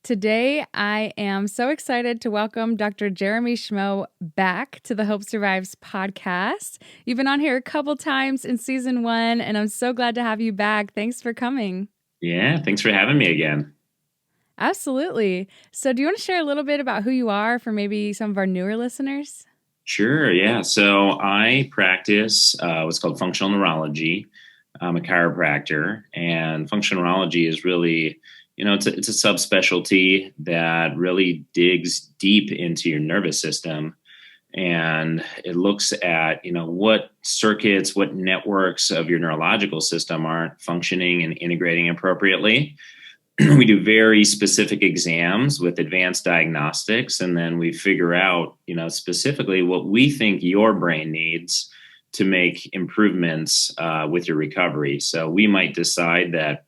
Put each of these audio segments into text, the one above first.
Today, I am so excited to welcome Dr. Jeremy Schmoe back to the Hope Survives podcast. You've been on here a couple times in season 1, and I'm so glad to have you back. Thanks for coming. Yeah, thanks for having me again. Absolutely. So do you want to share a little bit about who you are for maybe some of our newer listeners? Sure, yeah. So I practice what's called functional neurology. I'm a chiropractor, and functional neurology is really, it's a subspecialty that really digs deep into your nervous system, and it looks at, what circuits, what networks of your neurological system aren't functioning and integrating appropriately. We do very specific exams with advanced diagnostics, and then we figure out, specifically what we think your brain needs to make improvements with your recovery. So we might decide that,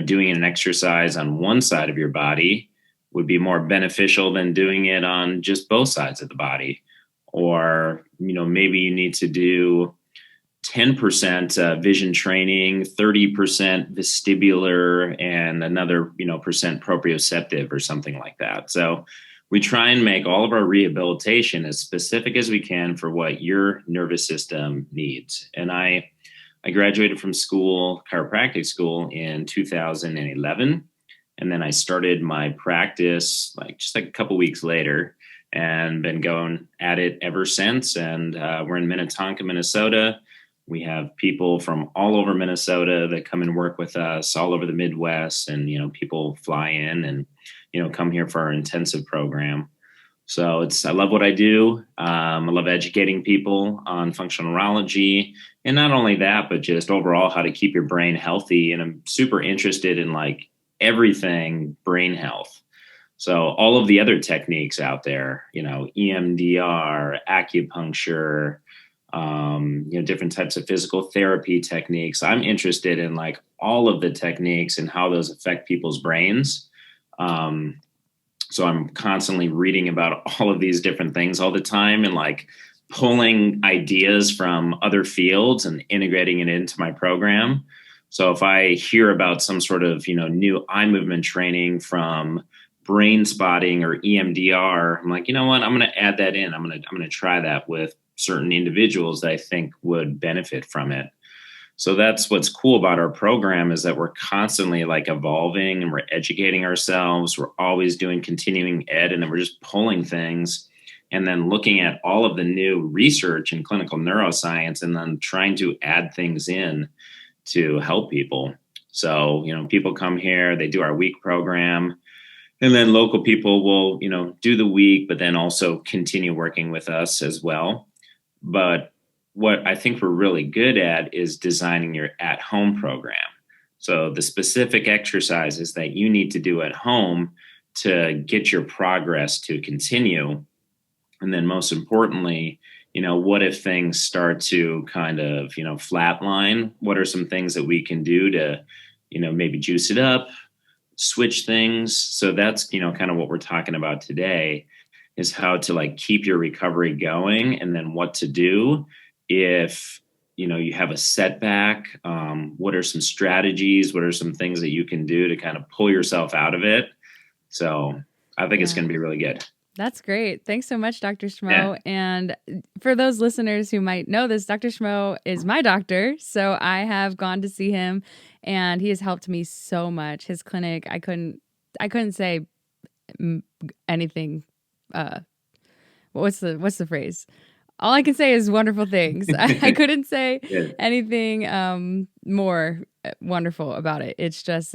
doing an exercise on one side of your body would be more beneficial than doing it on just both sides of the body. Or, maybe you need to do 10% vision training, 30% vestibular, and another, percent proprioceptive or something like that. So we try and make all of our rehabilitation as specific as we can for what your nervous system needs. And I graduated from school, chiropractic school, in 2011. And then I started my practice just a couple weeks later, and been going at it ever since. And we're in Minnetonka, Minnesota. We have people from all over Minnesota that come and work with us, all over the Midwest, and, people fly in and, come here for our intensive program. So I love what I do. I love educating people on functional neurology, and not only that, but just overall how to keep your brain healthy. And I'm super interested in everything brain health. So all of the other techniques out there, EMDR, acupuncture, different types of physical therapy techniques. I'm interested in all of the techniques and how those affect people's brains. So I'm constantly reading about all of these different things all the time, and pulling ideas from other fields and integrating it into my program. So if I hear about some sort of, new eye movement training from brain spotting or EMDR, I'm like, you know what, I'm going to add that in. I'm going to try that with certain individuals that I think would benefit from it. So that's what's cool about our program, is that we're constantly evolving, and we're educating ourselves. We're always doing continuing ed, and then we're just pulling things and then looking at all of the new research in clinical neuroscience, and then trying to add things in to help people. So, people come here, they do our week program, and then local people will, do the week, but then also continue working with us as well. But what I think we're really good at is designing your at-home program. So the specific exercises that you need to do at home to get your progress to continue. And then most importantly, what if things start to kind of, flatline? What are some things that we can do to, maybe juice it up, switch things? So that's, kind of what we're talking about today, is how to keep your recovery going, and then what to do if, you have a setback. What are some strategies? What are some things that you can do to kind of pull yourself out of it? So I think it's going to be really good. That's great. Thanks so much, Dr. Schmoe. Yeah. And for those listeners who might know this, Dr. Schmoe is my doctor. So I have gone to see him, and he has helped me so much. His clinic, I couldn't say anything. What's the phrase? All I can say is wonderful things. I couldn't say anything more wonderful about it. It's just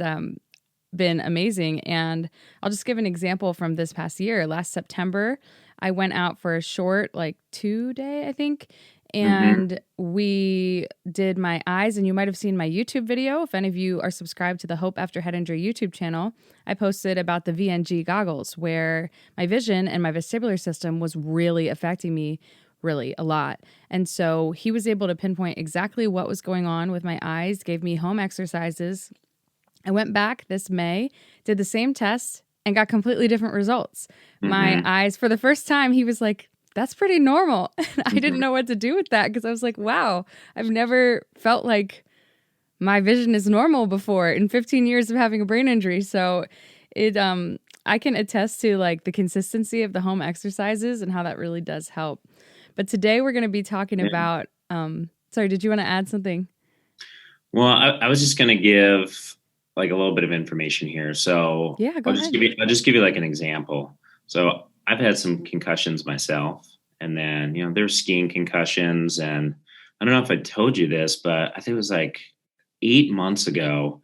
been amazing. And I'll just give an example from this past year. Last September, I went out for a short 2-day, I think, and we did my eyes. And you might have seen my YouTube video. If any of you are subscribed to the Hope After Head Injury YouTube channel, I posted about the VNG goggles, where my vision and my vestibular system was really affecting me really a lot. And so he was able to pinpoint exactly what was going on with my eyes, gave me home exercises. I went back this May, did the same test, and got completely different results. My eyes, for the first time, he was like, that's pretty normal. I didn't know what to do with that, because I was like, wow, I've never felt like my vision is normal before in 15 years of having a brain injury. So it I can attest to like the consistency of the home exercises and how that really does help. But today we're going to be talking Yeah. about, sorry, did you want to add something? Well, I was just going to give like a little bit of information here. So Yeah, go ahead. I'll just give you like an example. So I've had some concussions myself, and then there's skiing concussions, and I don't know if I told you this, but I think it was like 8 months ago.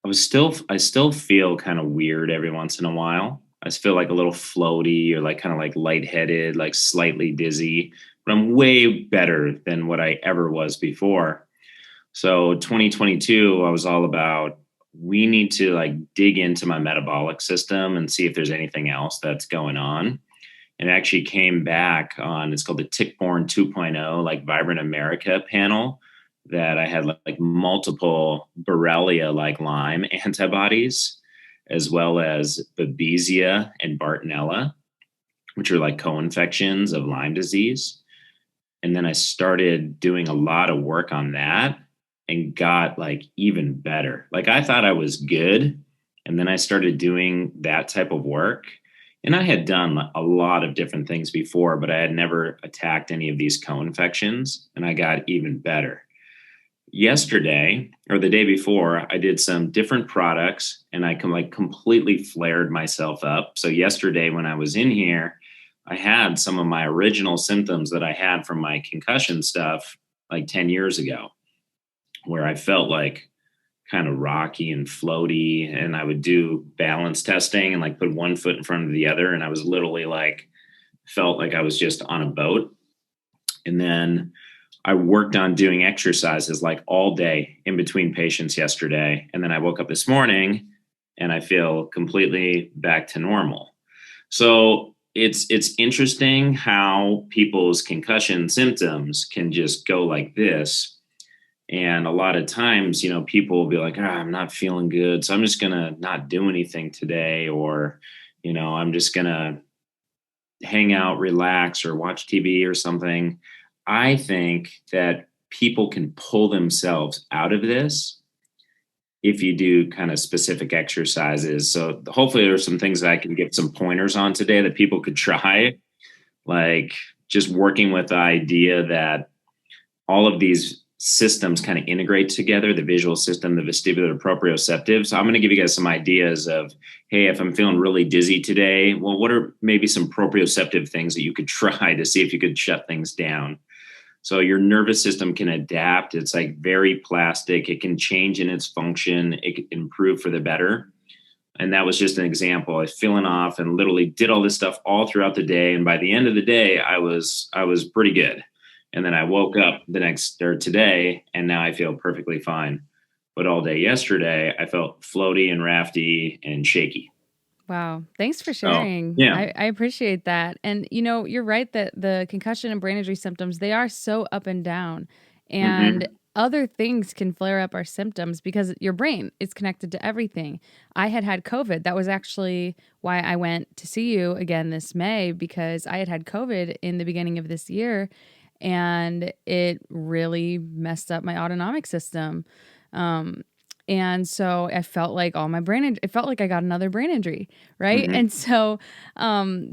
I still feel kind of weird every once in a while. I just feel like a little floaty or like kind of like lightheaded, like slightly dizzy, but I'm way better than what I ever was before. So 2022, I was all about we need to like dig into my metabolic system and see if there's anything else that's going on. And it actually came back on it's called the Tick-Borne 2.0, like Vibrant America panel that I had like multiple Borrelia like Lyme antibodies, as well as Babesia and Bartonella, which are like co-infections of Lyme disease. And then I started doing a lot of work on that and got like even better. Like I thought I was good. And then I started doing that type of work. And I had done a lot of different things before, but I had never attacked any of these co-infections, and I got even better. Yesterday or the day before, I did some different products and I completely flared myself up. So yesterday when I was in here, I had some of my original symptoms that I had from my concussion stuff like 10 years ago, where I felt like kind of rocky and floaty, and I would do balance testing and like put one foot in front of the other. And I was literally like, felt like I was just on a boat. And then I worked on doing exercises like all day in between patients yesterday. And then I woke up this morning and I feel completely back to normal. So it's interesting how people's concussion symptoms can just go like this. And a lot of times, people will be like, I'm not feeling good, so I'm just going to not do anything today. Or, I'm just going to hang out, relax, or watch TV or something. I think that people can pull themselves out of this if you do kind of specific exercises. So hopefully there's some things that I can get some pointers on today that people could try, like just working with the idea that all of these systems kind of integrate together, the visual system, the vestibular, proprioceptive. So I'm going to give you guys some ideas of, hey, if I'm feeling really dizzy today, well, what are maybe some proprioceptive things that you could try to see if you could shut things down? So your nervous system can adapt. It's like very plastic. It can change in its function. It can improve for the better. And that was just an example. I was feeling off and literally did all this stuff all throughout the day. And by the end of the day, I was pretty good. And then I woke up today, and now I feel perfectly fine. But all day yesterday, I felt floaty and rafty and shaky. Wow. Thanks for Oh, sharing. yeah. I appreciate that. And, you're right that the concussion and brain injury symptoms, they are so up and down. And Mm-hmm. other things can flare up our symptoms because your brain is connected to everything. I had COVID. That was actually why I went to see you again this May, because I had COVID in the beginning of this year, and it really messed up my autonomic system. And so I felt like it felt like I got another brain injury. Right. Mm-hmm. And so,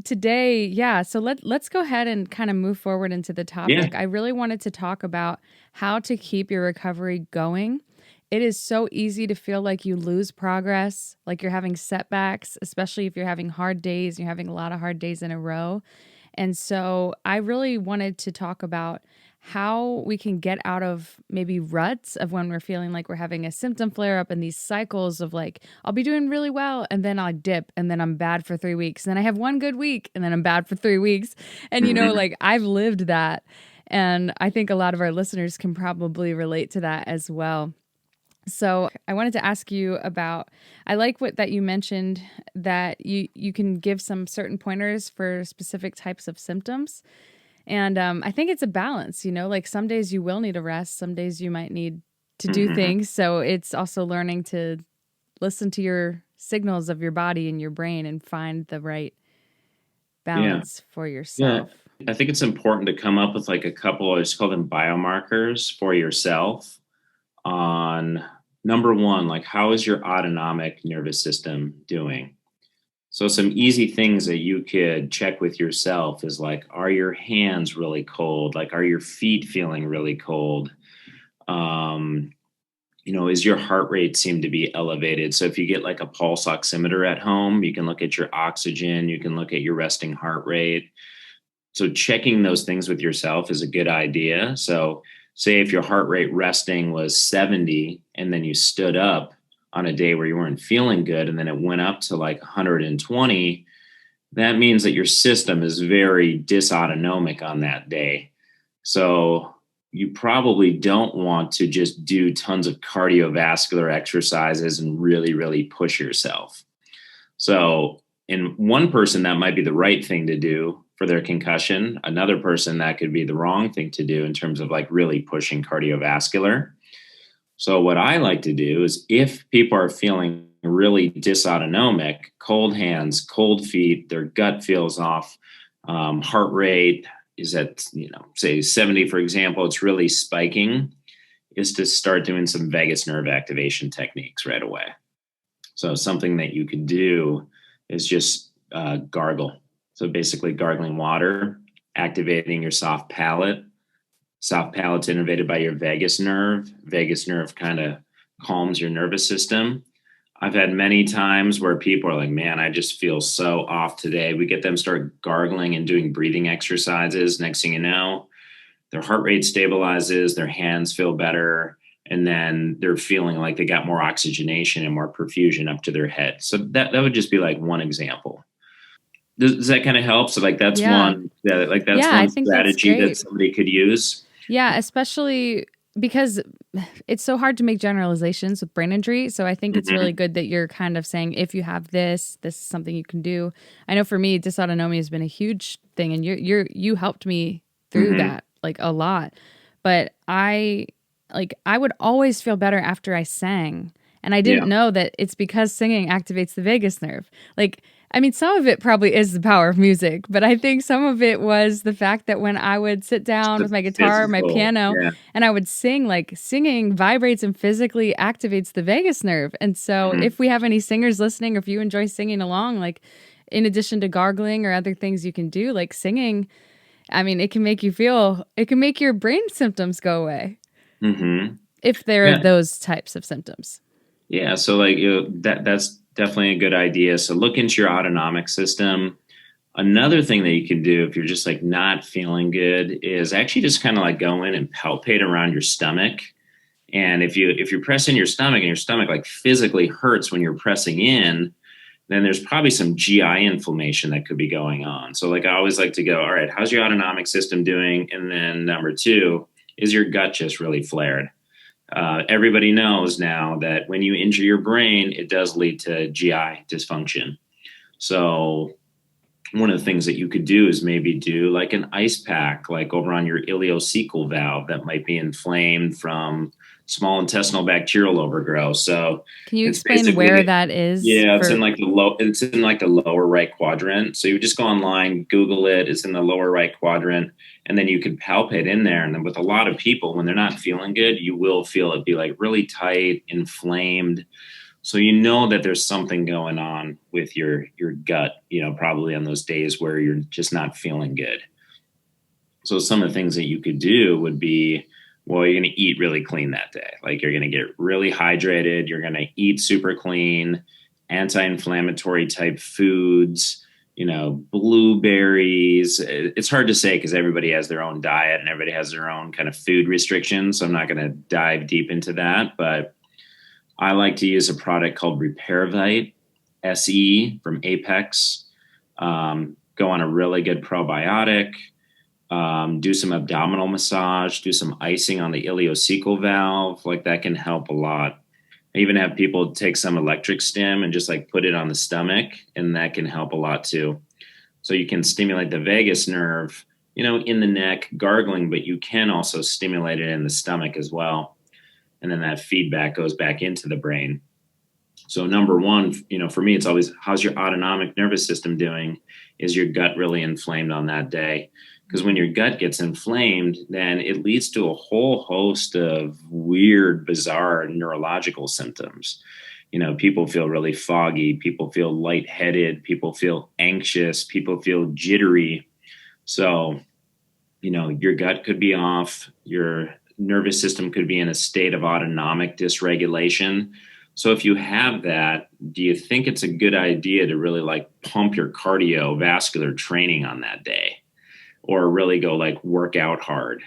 today, so let's go ahead and kind of move forward into the topic. Yeah. I really wanted to talk about how to keep your recovery going. It is so easy to feel like you lose progress, like you're having setbacks, especially if you're having hard days, you're having a lot of hard days in a row. And so I really wanted to talk about how we can get out of maybe ruts of when we're feeling like we're having a symptom flare up, and these cycles of like, I'll be doing really well and then I dip and then I'm bad for 3 weeks. And then I have one good week and then I'm bad for 3 weeks. And, Mm-hmm. like I've lived that. And I think a lot of our listeners can probably relate to that as well. So I wanted to ask you about, I like that you mentioned that you can give some certain pointers for specific types of symptoms. And I think it's a balance, like some days you will need a rest, some days you might need to do Mm-hmm. things. So it's also learning to listen to your signals of your body and your brain and find the right Yeah. balance for Yeah. yourself. I think it's important to come up with like a couple, I just call them biomarkers for yourself on number one, like how is your autonomic nervous system doing? So some easy things that you could check with yourself is like, are your hands really cold? Like, are your feet feeling really cold? Um, is your heart rate seem to be elevated? So if you get like a pulse oximeter at home, you can look at your oxygen, you can look at your resting heart rate. So checking those things with yourself is a good idea. So say if your heart rate resting was 70 and then you stood up on a day where you weren't feeling good and then it went up to like 120, that means that your system is very dysautonomic on that day. So you probably don't want to just do tons of cardiovascular exercises and really, really push yourself. So in one person, that might be the right thing to do for their concussion. Another person, that could be the wrong thing to do in terms of like really pushing cardiovascular. So what I like to do is if people are feeling really dysautonomic, cold hands, cold feet, their gut feels off, heart rate is at, say 70, for example, it's really spiking, is to start doing some vagus nerve activation techniques right away. So something that you could do is just gargle. So basically gargling water, activating your soft palate. Soft palate's innervated by your vagus nerve. Vagus nerve kind of calms your nervous system. I've had many times where people are like, man, I just feel so off today. We get them start gargling and doing breathing exercises. Next thing you know, their heart rate stabilizes, their hands feel better, and then they're feeling like they got more oxygenation and more perfusion up to their head. So that would just be like one example. Does that kind of help? So like that's one I think that's strategy great. that somebody could use. Yeah, especially because it's so hard to make generalizations with brain injury. So I think it's really good that you're kind of saying, if you have this is something you can do. I know for me, dysautonomia has been a huge thing, and you helped me through that like a lot. But I would always feel better after I sang. And I didn't know that it's because singing activates the vagus nerve. Like, I mean, some of it probably is the power of music, but I think some of it was the fact that when I would sit down with my guitar, my piano, and I would sing, like singing vibrates and physically activates the vagus nerve. And so if we have any singers listening, or if you enjoy singing along, like in addition to gargling or other things you can do, like singing, I mean, it can make your brain symptoms go away. If there are those types of symptoms. Yeah. So like, that's definitely a good idea. So look into your autonomic system. Another thing that you can do if you're just like not feeling good is actually just kind of like go in and palpate around your stomach. And if you're pressing your stomach and your stomach like physically hurts when you're pressing in, then there's probably some GI inflammation that could be going on. So like I always like to go, all right, how's your autonomic system doing? And then number two, is your gut just really flared? Everybody knows now that when you injure your brain, it does lead to GI dysfunction. So one of the things that you could do is maybe do like an ice pack, like over on your ileocecal valve that might be inflamed from small intestinal bacterial overgrowth. So can you explain where that is? Yeah, it's in like the lower right quadrant. So you just go online, Google it. It's in the lower right quadrant. And then you can palpate in there. And then with a lot of people, when they're not feeling good, you will feel it be like really tight, inflamed. So you know that there's something going on with your gut, probably on those days where you're just not feeling good. So some of the things that you could do would be, well, you're going to eat really clean that day. Like you're going to get really hydrated. You're going to eat super clean, anti-inflammatory type foods, blueberries. It's hard to say because everybody has their own diet and everybody has their own kind of food restrictions. So I'm not going to dive deep into that, but I like to use a product called RepairVite SE from Apex. Go on a really good probiotic. Do some abdominal massage, do some icing on the ileocecal valve. Like that can help a lot. I even have people take some electric stim and just like put it on the stomach, and that can help a lot too. So you can stimulate the vagus nerve, in the neck, gargling, but you can also stimulate it in the stomach as well. And then that feedback goes back into the brain. So number one, for me, it's always, how's your autonomic nervous system doing? Is your gut really inflamed on that day? Because when your gut gets inflamed, then it leads to a whole host of weird, bizarre neurological symptoms. People feel really foggy, people feel lightheaded, people feel anxious, people feel jittery. So, your gut could be off, your nervous system could be in a state of autonomic dysregulation. So if you have that, do you think it's a good idea to really like pump your cardiovascular training on that day, or really go like work out hard?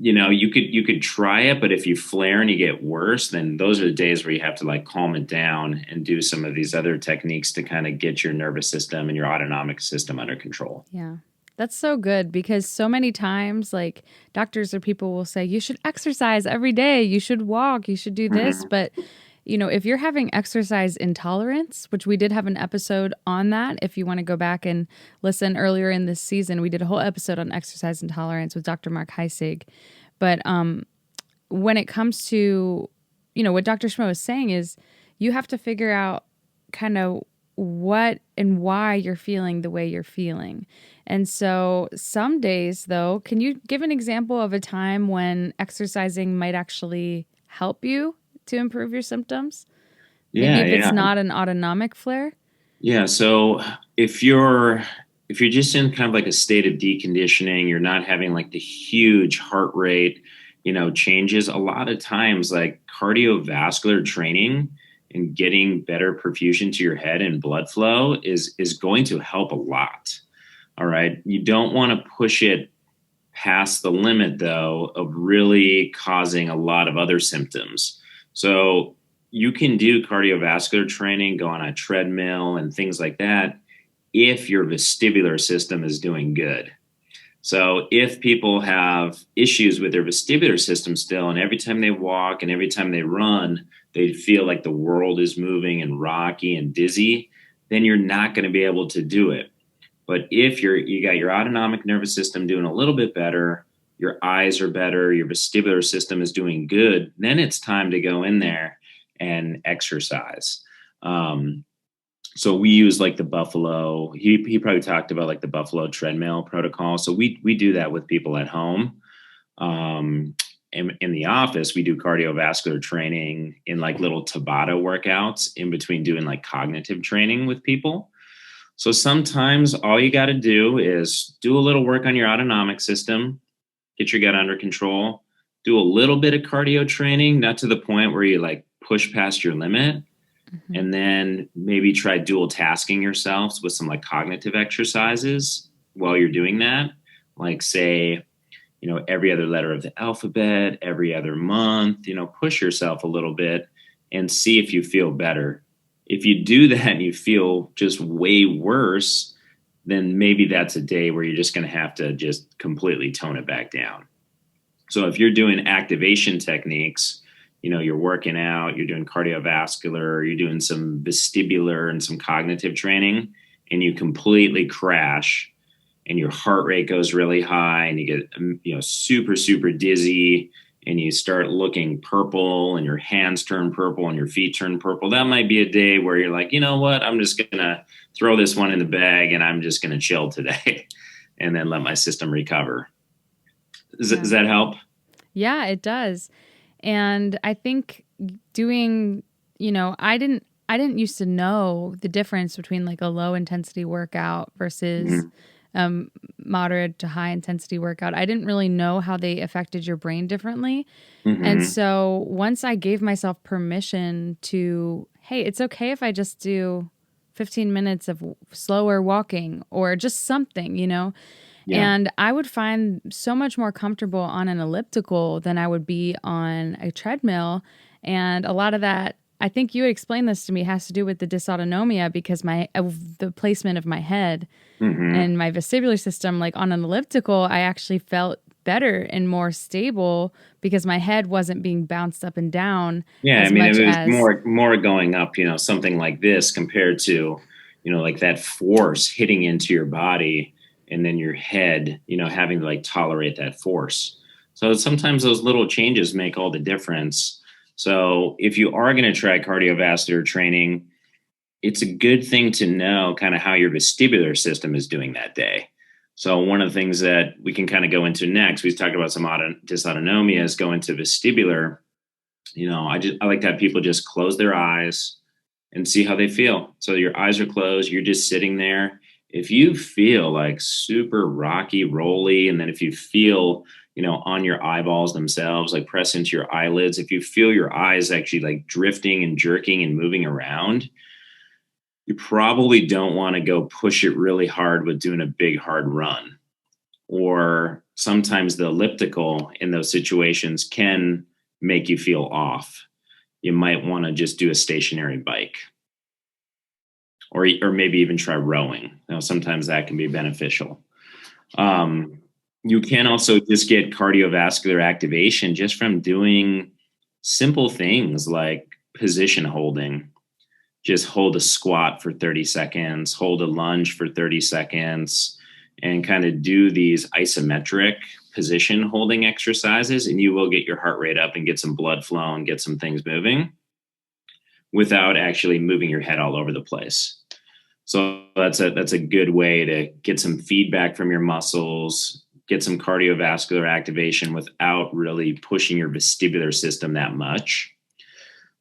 You could try it, but if you flare and you get worse, then those are the days where you have to like calm it down and do some of these other techniques to kind of get your nervous system and your autonomic system under control. Yeah. That's so good, because so many times, like, doctors or people will say, you should exercise every day, you should walk, you should do this. But, if you're having exercise intolerance, which we did have an episode on that, if you want to go back and listen earlier in this season, we did a whole episode on exercise intolerance with Dr. Mark Heisig. But when it comes to, what Dr. Schmoe is saying is you have to figure out kind of what and why you're feeling the way you're feeling. And so some days, though, can you give an example of a time when exercising might actually help you to improve your symptoms? Maybe if it's not an autonomic flare? Yeah. So if you're just in kind of like a state of deconditioning, you're not having like the huge heart rate, changes. A lot of times, like cardiovascular training and getting better perfusion to your head and blood flow is going to help a lot. All right. You don't want to push it past the limit, though, of really causing a lot of other symptoms. So you can do cardiovascular training, go on a treadmill and things like that, if your vestibular system is doing good. So if people have issues with their vestibular system still, and every time they walk and every time they run, they feel like the world is moving and rocky and dizzy, then you're not going to be able to do it. But if you got your autonomic nervous system doing a little bit better, your eyes are better, your vestibular system is doing good, then it's time to go in there and exercise. So we use like the Buffalo. He probably talked about like the Buffalo treadmill protocol. So we do that with people at home. In the office, we do cardiovascular training in like little Tabata workouts in between doing like cognitive training with people. So sometimes all you got to do is do a little work on your autonomic system, get your gut under control, do a little bit of cardio training, not to the point where you like push past your limit. And then maybe try dual tasking yourselves with some like cognitive exercises while you're doing that. Like say, every other letter of the alphabet, every other month, push yourself a little bit and see if you feel better. If you do that and you feel just way worse, then maybe that's a day where you're just going to have to just completely tone it back down. So if you're doing activation techniques, you're working out, you're doing cardiovascular, you're doing some vestibular and some cognitive training, and you completely crash and your heart rate goes really high and you get, super, super dizzy, and you start looking purple and your hands turn purple and your feet turn purple. That might be a day where you're like, you know what, I'm just going to throw this one in the bag and I'm just going to chill today and then let my system recover. Does that help? Yeah, it does. And I think doing, I didn't used to know the difference between like a low intensity workout versus moderate to high intensity workout. I didn't really know how they affected your brain differently. And so once I gave myself permission to, hey, it's okay if I just do 15 minutes of slower walking or just something, Yeah. And I would find so much more comfortable on an elliptical than I would be on a treadmill. And a lot of that, I think you explained this to me, has to do with the dysautonomia, because the placement of my head and my vestibular system. Like on an elliptical, I actually felt better and more stable because my head wasn't being bounced up and down. Yeah, I mean, it was more going up, something like this compared to, like that force hitting into your body. And then your head, having to like tolerate that force. So sometimes those little changes make all the difference. So if you are going to try cardiovascular training, it's a good thing to know kind of how your vestibular system is doing that day. So one of the things that we can kind of go into next, we talked about some dysautonomia, is go into vestibular. I like to have people just close their eyes and see how they feel. So your eyes are closed, you're just sitting there. If you feel like super rocky, rolly, and then if you feel, on your eyeballs themselves, like press into your eyelids, if you feel your eyes actually like drifting and jerking and moving around, you probably don't want to go push it really hard with doing a big hard run. Or sometimes the elliptical in those situations can make you feel off. You might want to just do a stationary bike, or maybe even try rowing. Sometimes that can be beneficial. You can also just get cardiovascular activation just from doing simple things like position holding. Just hold a squat for 30 seconds, hold a lunge for 30 seconds, and kind of do these isometric position holding exercises, and you will get your heart rate up and get some blood flow and get some things moving without actually moving your head all over the place. So that's a good way to get some feedback from your muscles, get some cardiovascular activation without really pushing your vestibular system that much.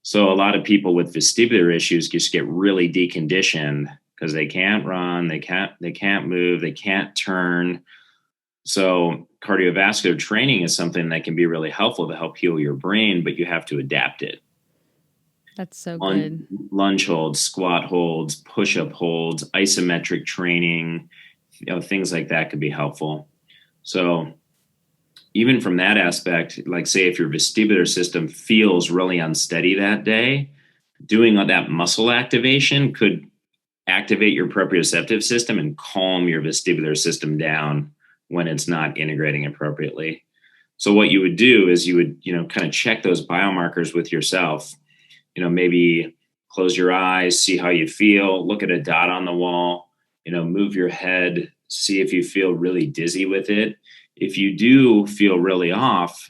So a lot of people with vestibular issues just get really deconditioned because they can't run, they can't move, they can't turn. So cardiovascular training is something that can be really helpful to help heal your brain, but you have to adapt it. That's so good. Lunge holds, squat holds, push-up holds, isometric training, things like that could be helpful. So even from that aspect, like say if your vestibular system feels really unsteady that day, doing that muscle activation could activate your proprioceptive system and calm your vestibular system down when it's not integrating appropriately. So what you would do is you would, kind of check those biomarkers with yourself. Maybe close your eyes, see how you feel, look at a dot on the wall, move your head, see if you feel really dizzy with it. If you do feel really off,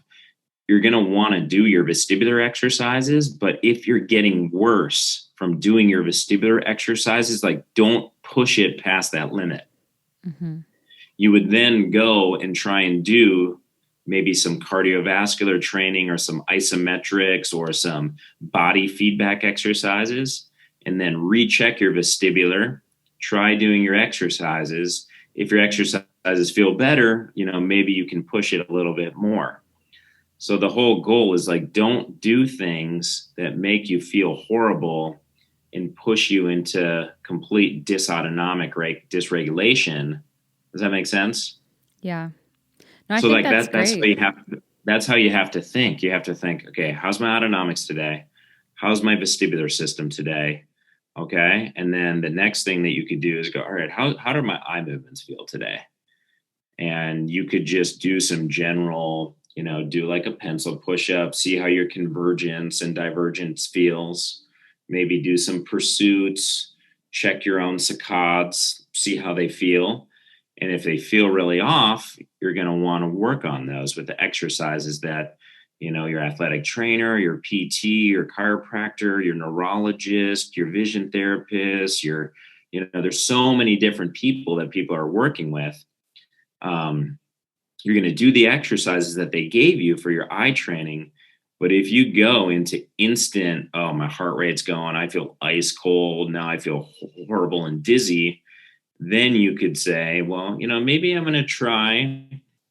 you're going to want to do your vestibular exercises. But if you're getting worse from doing your vestibular exercises, like don't push it past that limit. Mm-hmm. You would then go and try and do maybe some cardiovascular training or some isometrics or some body feedback exercises, and then recheck your vestibular, try doing your exercises. If your exercises feel better, maybe you can push it a little bit more. So the whole goal is like, don't do things that make you feel horrible and push you into complete dysautonomic dysregulation. Does that make sense? Yeah. No, I so think like that's great. That's how you have to think. You have to think, okay, how's my autonomics today? How's my vestibular system today? Okay. And then the next thing that you could do is go, all right, how do my eye movements feel today? And you could just do some general, do like a pencil push-up, see how your convergence and divergence feels. Maybe do some pursuits, check your own saccades, see how they feel. And if they feel really off, you're going to want to work on those with the exercises that, your athletic trainer, your PT, your chiropractor, your neurologist, your vision therapist, there's so many different people that people are working with. You're going to do the exercises that they gave you for your eye training. But if you go into instant, oh, my heart rate's going, I feel ice cold, now I feel horrible and dizzy, then you could say, well, maybe I'm going to try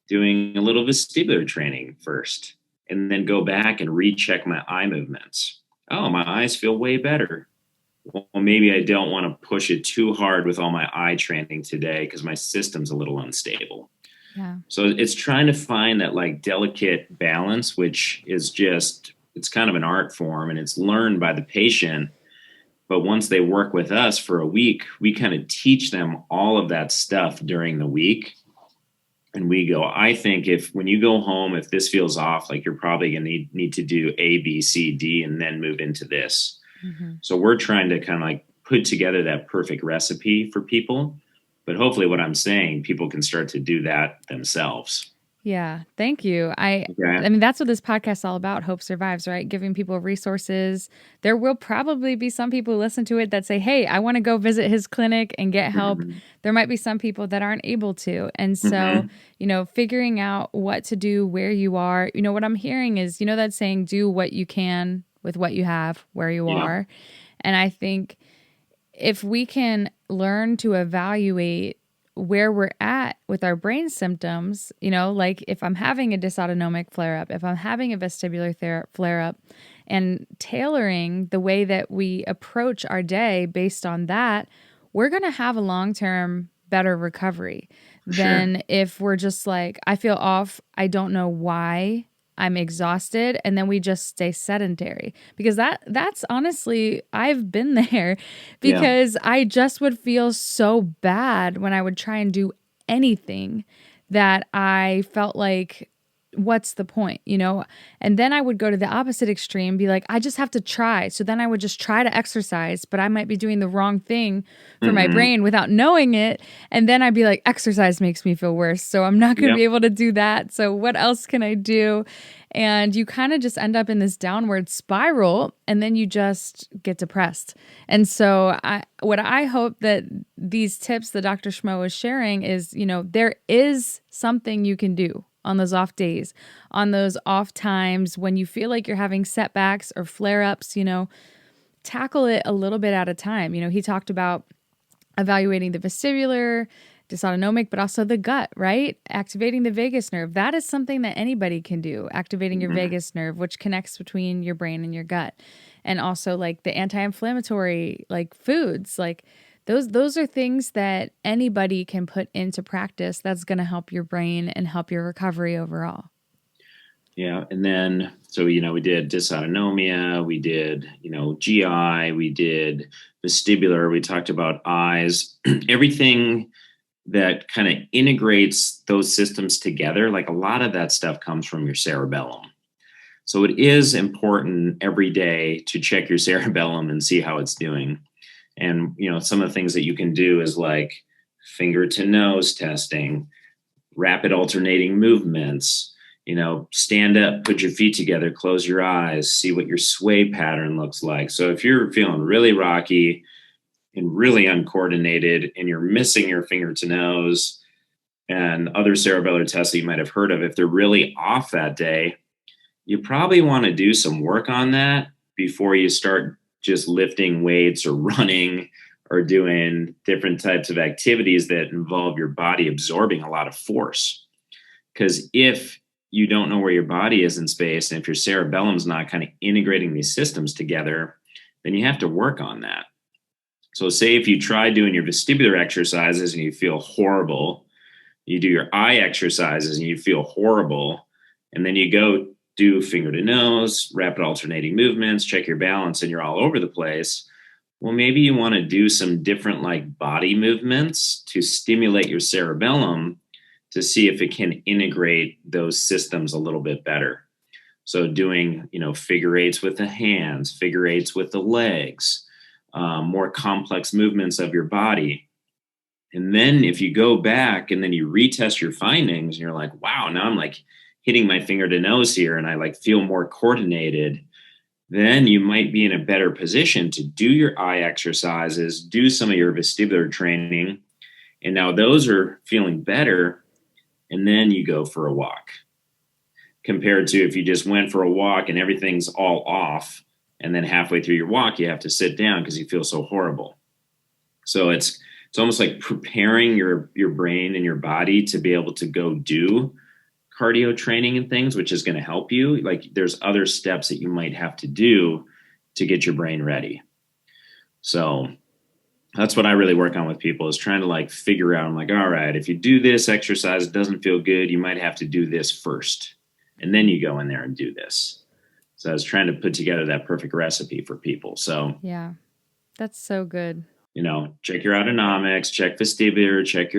doing a little vestibular training first, and then go back and recheck my eye movements. Oh, my eyes feel way better. Well, maybe I don't want to push it too hard with all my eye training today because my system's a little unstable. Yeah. So it's trying to find that like delicate balance, which is it's kind of an art form and it's learned by the patient. But once they work with us for a week, we kind of teach them all of that stuff during the week. And we go, I think when you go home, if this feels off, like you're probably going to need to do A, B, C, D, and then move into this. Mm-hmm. So we're trying to kind of like put together that perfect recipe for people. But hopefully what I'm saying, people can start to do that themselves. Yeah, thank you. Okay. I mean, that's what this podcast is all about. Hope survives, right? Giving people resources. There will probably be some people who listen to it that say, "Hey, I want to go visit his clinic and get help." Hmm. There might be some people that aren't able to. And so, Hmm. figuring out what to do where you are. What I'm hearing is, that saying, do what you can with what you have where you Yeah. are. And I think if we can learn to evaluate where we're at with our brain symptoms, like if I'm having a dysautonomic flare up, if I'm having a vestibular flare up, and tailoring the way that we approach our day based on that, we're going to have a long term better recovery For sure. than if we're just like, I feel off. I don't know why. I'm exhausted, and then we just stay sedentary, because that's honestly, I've been there, Yeah. because I just would feel so bad when I would try and do anything that I felt like, what's the point, And then I would go to the opposite extreme, be like, I just have to try. So then I would just try to exercise, but I might be doing the wrong thing for my Hmm. brain without knowing it. And then I'd be like, exercise makes me feel worse, so I'm not going to Yep. be able to do that. So what else can I do? And you kind of just end up in this downward spiral, and then you just get depressed. And so what I hope that these tips that Dr. Schmoe is sharing is, there is something you can do on those off days, on those off times when you feel like you're having setbacks or flare ups, tackle it a little bit at a time. He talked about evaluating the vestibular, dysautonomic, but also the gut, right? Activating the vagus nerve. That is something that anybody can do, activating your Hmm. vagus nerve, which connects between your brain and your gut. And also like the anti-inflammatory like foods, like those are things that anybody can put into practice that's going to help your brain and help your recovery overall. Yeah. And then, so, we did dysautonomia, we did, GI, we did vestibular, we talked about eyes, everything that kind of integrates those systems together. Like a lot of that stuff comes from your cerebellum. So it is important every day to check your cerebellum and see how it's doing. And, some of the things that you can do is like finger to nose testing, rapid alternating movements, stand up, put your feet together, close your eyes, see what your sway pattern looks like. So if you're feeling really rocky and really uncoordinated and you're missing your finger to nose and other cerebellar tests that you might have heard of, if they're really off that day, you probably want to do some work on that before you start just lifting weights or running or doing different types of activities that involve your body absorbing a lot of force. Because if you don't know where your body is in space, and if your cerebellum's not kind of integrating these systems together, then you have to work on that. So, say if you try doing your vestibular exercises and you feel horrible, you do your eye exercises and you feel horrible, and then you go do finger to nose, rapid alternating movements, check your balance, and you're all over the place. Well, maybe you want to do some different like body movements to stimulate your cerebellum to see if it can integrate those systems a little bit better. So doing, figure eights with the hands, figure eights with the legs, more complex movements of your body. And then if you go back and then you retest your findings and you're like, wow, now I'm like hitting my finger to nose here and I like feel more coordinated, then you might be in a better position to do your eye exercises, do some of your vestibular training. And now those are feeling better. And then you go for a walk, compared to if you just went for a walk and everything's all off. And then halfway through your walk, you have to sit down because you feel so horrible. So it's almost like preparing your brain and your body to be able to go do cardio training and things, which is going to help you. Like there's other steps that you might have to do to get your brain ready. So that's what I really work on with people, is trying to like figure out, I'm like, all right, if you do this exercise, it doesn't feel good, you might have to do this first. And then you go in there and do this. So I was trying to put together that perfect recipe for people. So, Yeah, that's so good. check your autonomics, check vestibular, check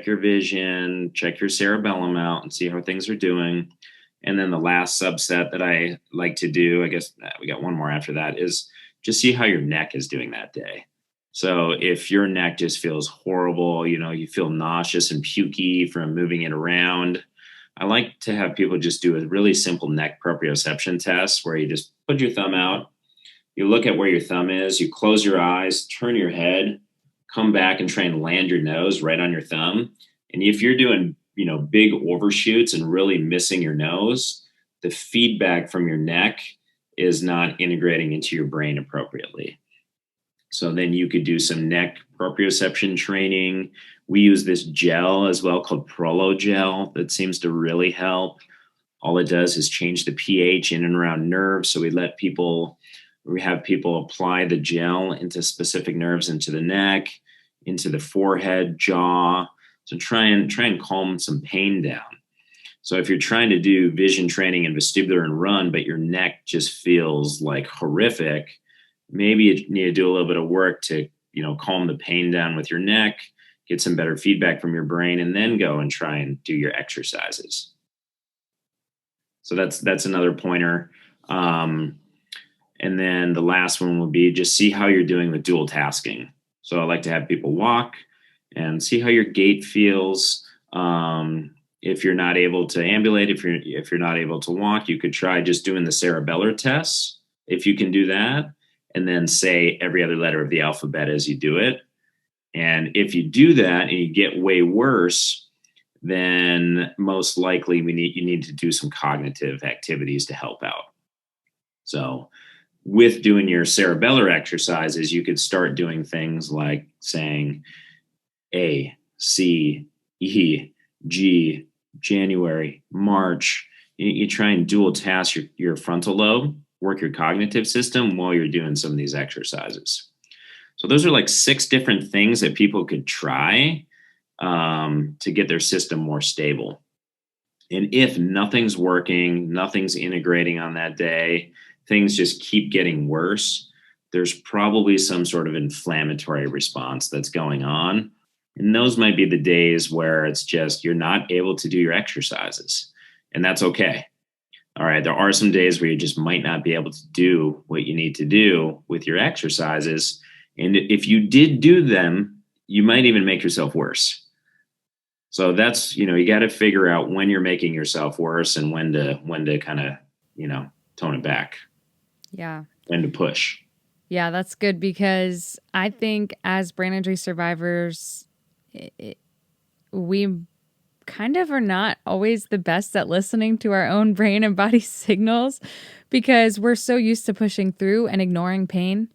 your vision, check your cerebellum out and see how things are doing. And then the last subset that I like to do, I guess we got one more after that, is just see how your neck is doing that day. So if your neck just feels horrible, you feel nauseous and pukey from moving it around, I like to have people just do a really simple neck proprioception test where you just put your thumb out, you look at where your thumb is, you close your eyes, turn your head, come back and try and land your nose right on your thumb. And if you're doing, big overshoots and really missing your nose, the feedback from your neck is not integrating into your brain appropriately. So then you could do some neck proprioception training. We use this gel as well called Prolo gel that seems to really help. All it does is change the pH in and around nerves. So we have people apply the gel into specific nerves, into the neck, into the forehead, jaw, to try and calm some pain down. So if you're trying to do vision training and vestibular and run, but your neck just feels like horrific, maybe you need to do a little bit of work to, calm the pain down with your neck, get some better feedback from your brain, and then go and try and do your exercises. So that's another pointer. And then the last one would be just see how you're doing with dual tasking. So I like to have people walk and see how your gait feels. If you're not able to ambulate, if you're not able to walk, you could try just doing the cerebellar tests, if you can do that, and then say every other letter of the alphabet as you do it. And if you do that and you get way worse, then most likely you need to do some cognitive activities to help out. So with doing your cerebellar exercises, you could start doing things like saying A, C, E, G, January, March. You try and dual task your frontal lobe, work your cognitive system while you're doing some of these exercises. So those are like 6 different things that people could try to get their system more stable. And if nothing's working, nothing's integrating on that day, things just keep getting worse, there's probably some sort of inflammatory response that's going on. And those might be the days where it's just you're not able to do your exercises. And that's okay. All right. There are some days where you just might not be able to do what you need to do with your exercises. And if you did do them, you might even make yourself worse. So that's, you got to figure out when you're making yourself worse and when to kind of, tone it back. Yeah. When to push. Yeah, that's good because I think as brain injury survivors, we kind of are not always the best at listening to our own brain and body signals because we're so used to pushing through and ignoring pain.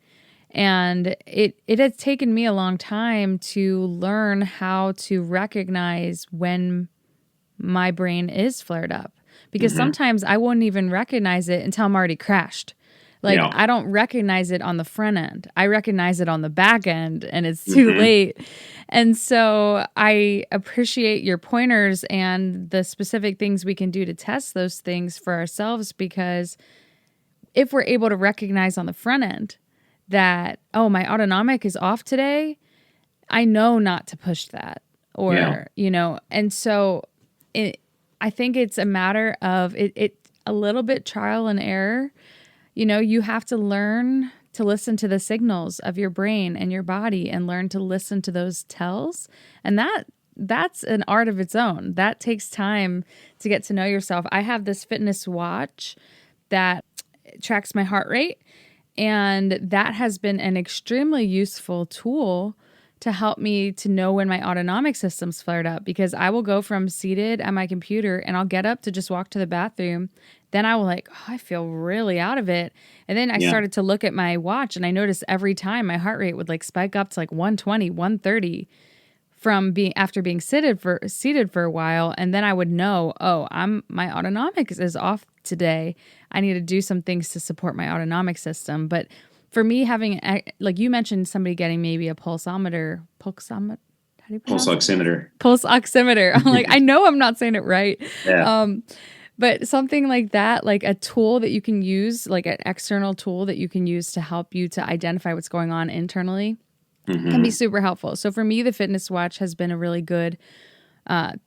And it has taken me a long time to learn how to recognize when my brain is flared up because sometimes I won't even recognize it until I'm already crashed. Like, yeah. I don't recognize it on the front end. I recognize it on the back end, and it's too late. And so I appreciate your pointers and the specific things we can do to test those things for ourselves, because if we're able to recognize on the front end that, oh, my autonomic is off today, I know not to push that. Or, and so I think it's a matter of it a little bit trial and error. You have to learn to listen to the signals of your brain and your body and learn to listen to those tells. And that's an art of its own. That takes time to get to know yourself. I have this fitness watch that tracks my heart rate, and that has been an extremely useful tool to help me to know when my autonomic system's flared up, because I will go from seated at my computer and I'll get up to just walk to the bathroom. Then I will I feel really out of it. And then I started to look at my watch and I noticed every time my heart rate would spike up to 120, 130 from after being seated for a while. And then I would know, my autonomics is off today. I need to do some things to support my autonomic system. But for me, having, like you mentioned, somebody getting maybe a pulse oximeter. Pulse oximeter. I'm like, I know I'm not saying it right. Yeah. But something like that, like a tool that you can use, like an external tool that you can use to help you to identify what's going on internally, can be super helpful. So for me, the fitness watch has been a really good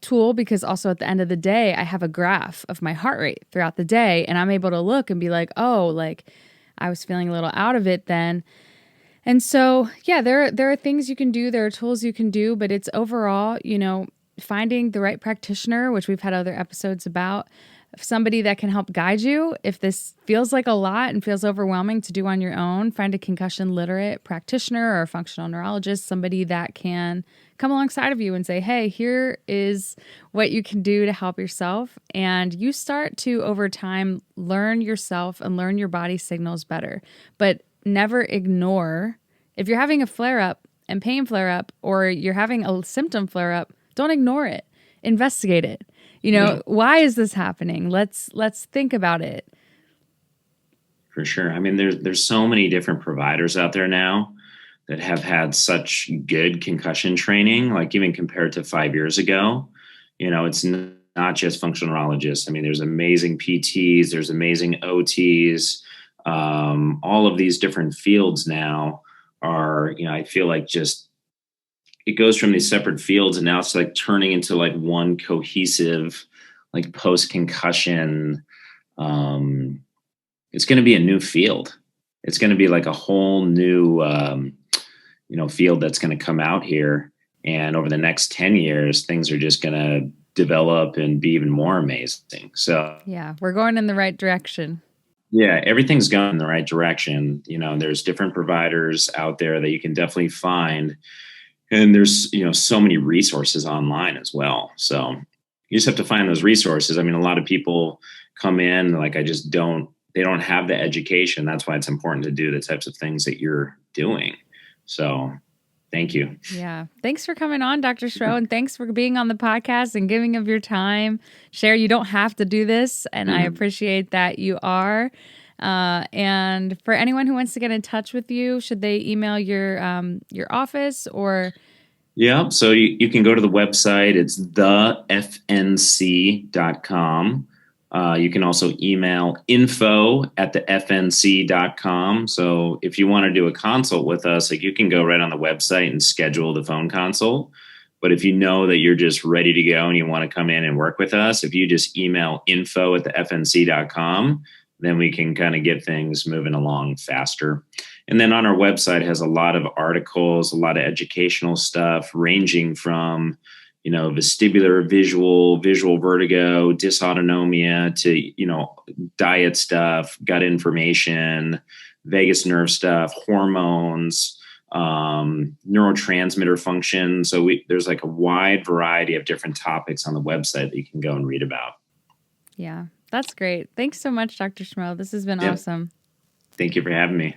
tool, because also at the end of the day, I have a graph of my heart rate throughout the day, and I'm able to look and be like, I was feeling a little out of it then. And so, yeah, there are things you can do. There are tools you can do, but it's overall, finding the right practitioner, which we've had other episodes about, somebody that can help guide you. If this feels like a lot and feels overwhelming to do on your own, find a concussion literate practitioner or a functional neurologist, somebody that can come alongside of you and say, hey, here is what you can do to help yourself. And you start to, over time, learn yourself and learn your body signals better. But never ignore, if you're having a flare-up and pain flare-up, or you're having a symptom flare-up, don't ignore it. Investigate it. Why is this happening? Let's think about it. For sure. I mean, there's so many different providers out there now that have had such good concussion training, like even compared to 5 years ago. It's not just functional neurologists. I mean, there's amazing PTs, there's amazing OTs. All of these different fields now are, I feel like just it goes from these separate fields, and now it's like turning into like one cohesive, like post-concussion. It's going to be a new field. It's going to be like a whole new, field that's going to come out here. And over the next 10 years, things are just going to develop and be even more amazing. So yeah, we're going in the right direction. Yeah, everything's going in the right direction. There's different providers out there that you can definitely find. And there's, so many resources online as well. So you just have to find those resources. I mean, a lot of people come in like, they don't have the education. That's why it's important to do the types of things that you're doing. So thank you. Yeah. Thanks for coming on, Dr. Schmoe, and thanks for being on the podcast and giving of your time. Share, you don't have to do this, and I appreciate that you are. And for anyone who wants to get in touch with you, should they email your office or? Yeah, so you can go to the website. It's thefnc.com. You can also email info@thefnc.com. So if you want to do a consult with us, like you can go right on the website and schedule the phone consult. But if you know that you're just ready to go and you want to come in and work with us, if you just email info@thefnc.com, then we can kind of get things moving along faster. And then on our website has a lot of articles, a lot of educational stuff ranging from, vestibular, visual vertigo, dysautonomia to, diet stuff, gut information, vagus nerve stuff, hormones, neurotransmitter function. So there's like a wide variety of different topics on the website that you can go and read about. Yeah, that's great. Thanks so much, Dr. Schmoe. This has been awesome. Thank you for having me.